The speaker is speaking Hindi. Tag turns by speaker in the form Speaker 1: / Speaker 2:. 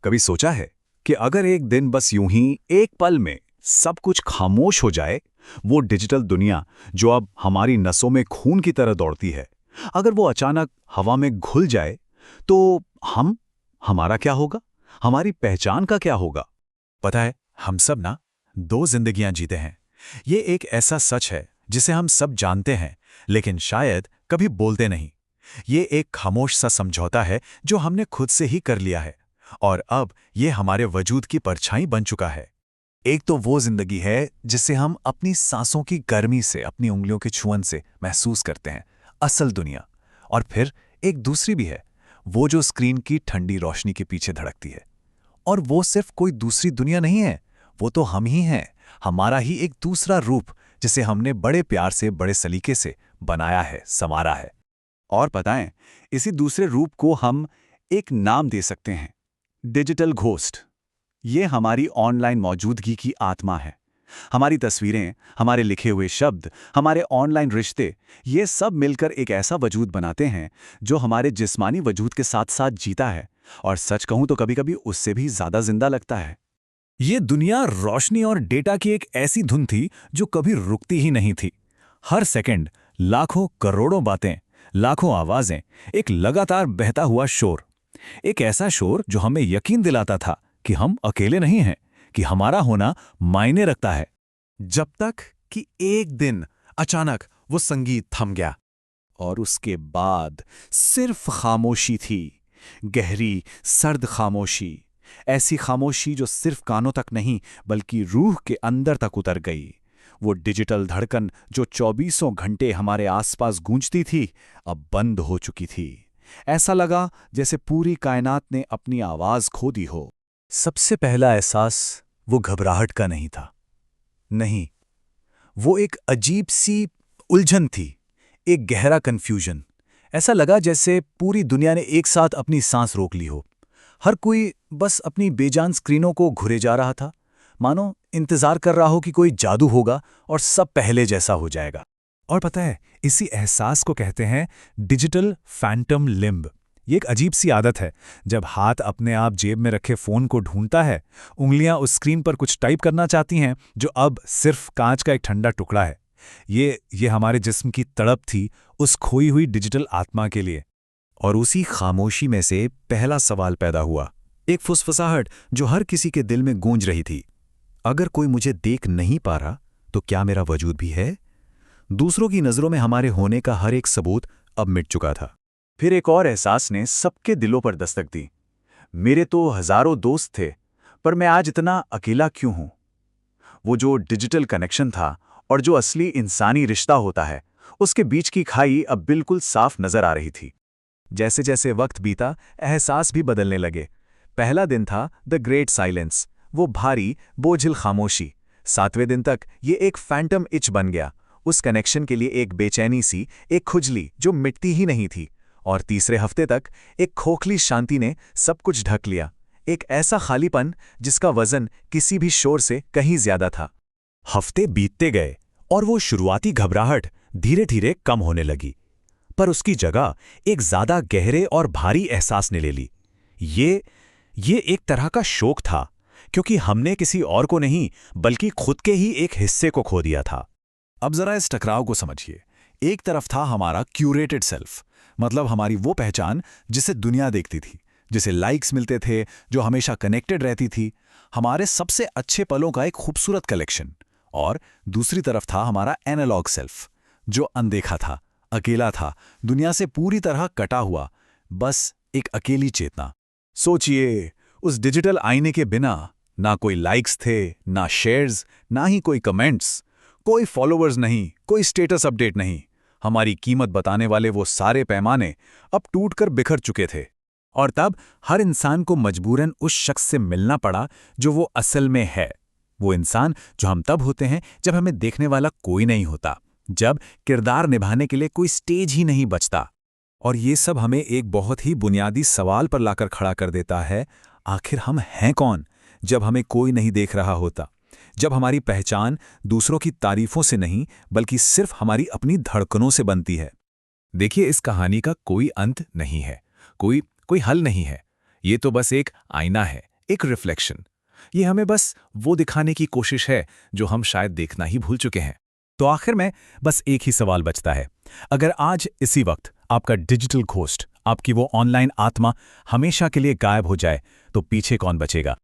Speaker 1: कभी सोचा है कि अगर एक दिन बस यूं ही एक पल में सब कुछ खामोश हो जाए, वो डिजिटल दुनिया जो अब हमारी नसों में खून की तरह दौड़ती है, अगर वो अचानक हवा में घुल जाए, तो हमारा क्या होगा? हमारी पहचान का क्या होगा?
Speaker 2: पता है, हम सब ना दो जिंदगियां जीते हैं। ये एक ऐसा सच है जिसे हम सब जानते हैं, लेकिन शायद कभी बोलते नहीं। ये एक खामोश सा समझौता है जो हमने खुद से ही कर लिया है, और अब ये हमारे वजूद की परछाई बन चुका है। एक तो वो जिंदगी है जिसे हम अपनी सांसों की गर्मी से, अपनी उंगलियों के छुअन से महसूस करते हैं, असल दुनिया। और फिर एक दूसरी भी है, वो जो स्क्रीन की ठंडी रोशनी के पीछे धड़कती है। और वो सिर्फ कोई दूसरी दुनिया नहीं है, वो तो हम ही हैं, हमारा ही एक दूसरा रूप, जिसे हमने बड़े प्यार से, बड़े सलीके से बनाया है, संवारा है।
Speaker 1: और बताएं, इसी दूसरे रूप को हम एक नाम दे सकते हैं, डिजिटल घोस्ट। ये हमारी ऑनलाइन मौजूदगी की आत्मा है। हमारी तस्वीरें, हमारे लिखे हुए शब्द, हमारे ऑनलाइन रिश्ते, ये सब मिलकर एक ऐसा वजूद बनाते हैं जो हमारे जिस्मानी वजूद के साथ साथ जीता है, और सच कहूं तो कभी-कभी उससे भी ज्यादा जिंदा लगता है।
Speaker 2: ये दुनिया रोशनी और डेटा की एक ऐसी धुन थी जो कभी रुकती ही नहीं थी। हर सेकंड लाखों करोड़ों बातें, लाखों आवाजें, एक लगातार बहता हुआ शोर। एक ऐसा शोर जो हमें यकीन दिलाता था कि हम अकेले नहीं हैं, कि हमारा होना मायने रखता है। जब तक कि एक दिन अचानक वो संगीत थम गया, और उसके बाद सिर्फ खामोशी थी। गहरी, सर्द खामोशी। ऐसी खामोशी जो सिर्फ कानों तक नहीं, बल्कि रूह के अंदर तक उतर गई। वो डिजिटल धड़कन जो 24 घंटे हमारे आसपास गूंजती थी, अब बंद हो चुकी थी। ऐसा लगा जैसे पूरी कायनात ने अपनी आवाज खो दी हो। सबसे पहला एहसास वो घबराहट का नहीं था। नहीं, वो एक अजीब सी उलझन थी, एक गहरा कन्फ्यूजन। ऐसा लगा जैसे पूरी दुनिया ने एक साथ अपनी सांस रोक ली हो। हर कोई बस अपनी बेजान स्क्रीनों को घुरे जा रहा था, मानो इंतजार कर रहा हो कि कोई जादू होगा और सब पहले जैसा हो जाएगा। और पता है, इसी एहसास को कहते हैं डिजिटल फैंटम लिम्ब। ये एक अजीब सी आदत है। जब हाथ अपने आप जेब में रखे फोन को ढूंढता है, उंगलियां उस स्क्रीन पर कुछ टाइप करना चाहती हैं जो अब सिर्फ कांच का एक ठंडा टुकड़ा है। ये हमारे जिस्म की तड़प थी उस खोई हुई डिजिटल आत्मा के लिए। और उसी खामोशी में से पहला सवाल पैदा हुआ, एक फुसफुसाहट जो हर किसी के दिल में गूंज रही थी। अगर कोई मुझे देख नहीं पा रहा, तो क्या मेरा वजूद भी है? दूसरों की नजरों में हमारे होने का हर एक सबूत अब मिट चुका था।
Speaker 1: फिर एक और एहसास ने सबके दिलों पर दस्तक दी। मेरे तो हजारों दोस्त थे, पर मैं आज इतना अकेला क्यों हूं? वो जो डिजिटल कनेक्शन था और जो असली इंसानी रिश्ता होता है, उसके बीच की खाई अब बिल्कुल साफ नजर आ रही थी।
Speaker 2: जैसे जैसे वक्त बीता, एहसास भी बदलने लगे। पहला दिन था द ग्रेट साइलेंस, वो भारी, बोझिल खामोशी। 7वें दिन तक ये एक फैंटम इच बन गया, उस कनेक्शन के लिए एक बेचैनी सी, एक खुजली जो मिटती ही नहीं थी। और तीसरे हफ्ते तक एक खोखली शांति ने सब कुछ ढक लिया, एक ऐसा खालीपन जिसका वजन किसी भी शोर से कहीं ज्यादा था। हफ्ते बीतते गए और वो शुरुआती घबराहट धीरे धीरे कम होने लगी, पर उसकी जगह एक ज्यादा गहरे और भारी एहसास ने ले ली। ये एक तरह का शोक था, क्योंकि हमने किसी और को नहीं, बल्कि खुद के ही एक हिस्से को खो दिया था। अब जरा इस टकराव को समझिए। एक तरफ था हमारा क्यूरेटेड सेल्फ, मतलब हमारी वो पहचान जिसे दुनिया देखती थी, जिसे लाइक्स मिलते थे, जो हमेशा कनेक्टेड रहती थी, हमारे सबसे अच्छे पलों का एक खूबसूरत कलेक्शन। और दूसरी तरफ था हमारा एनालॉग सेल्फ, जो अनदेखा था, अकेला था, दुनिया से पूरी तरह कटा हुआ, बस एक अकेली चेतना। सोचिए, उस डिजिटल आईने के बिना ना कोई लाइक्स थे, ना शेयर्स, ना ही कोई कमेंट्स, कोई फॉलोअर्स नहीं, कोई स्टेटस अपडेट नहीं। हमारी कीमत बताने वाले वो सारे पैमाने अब टूटकर बिखर चुके थे। और तब हर इंसान को मजबूरन उस शख्स से मिलना पड़ा जो वो असल में है। वो इंसान जो हम तब होते हैं जब हमें देखने वाला कोई नहीं होता, जब किरदार निभाने के लिए कोई स्टेज ही नहीं बचता। और ये सब हमें एक बहुत ही बुनियादी सवाल पर लाकर खड़ा कर देता है, आखिर हम हैं कौन जब हमें कोई नहीं देख रहा होता, जब हमारी पहचान दूसरों की तारीफों से नहीं, बल्कि सिर्फ हमारी अपनी धड़कनों से बनती है। देखिए, इस कहानी का कोई अंत नहीं है, कोई हल नहीं है। ये तो बस एक आईना है,
Speaker 3: एक रिफ्लेक्शन। ये हमें बस वो दिखाने की कोशिश है जो हम शायद देखना ही भूल चुके हैं। तो आखिर में बस एक ही सवाल बचता है, अगर आज इसी वक्त आपका डिजिटल घोस्ट, आपकी वो ऑनलाइन आत्मा हमेशा के लिए गायब हो जाए, तो पीछे कौन बचेगा?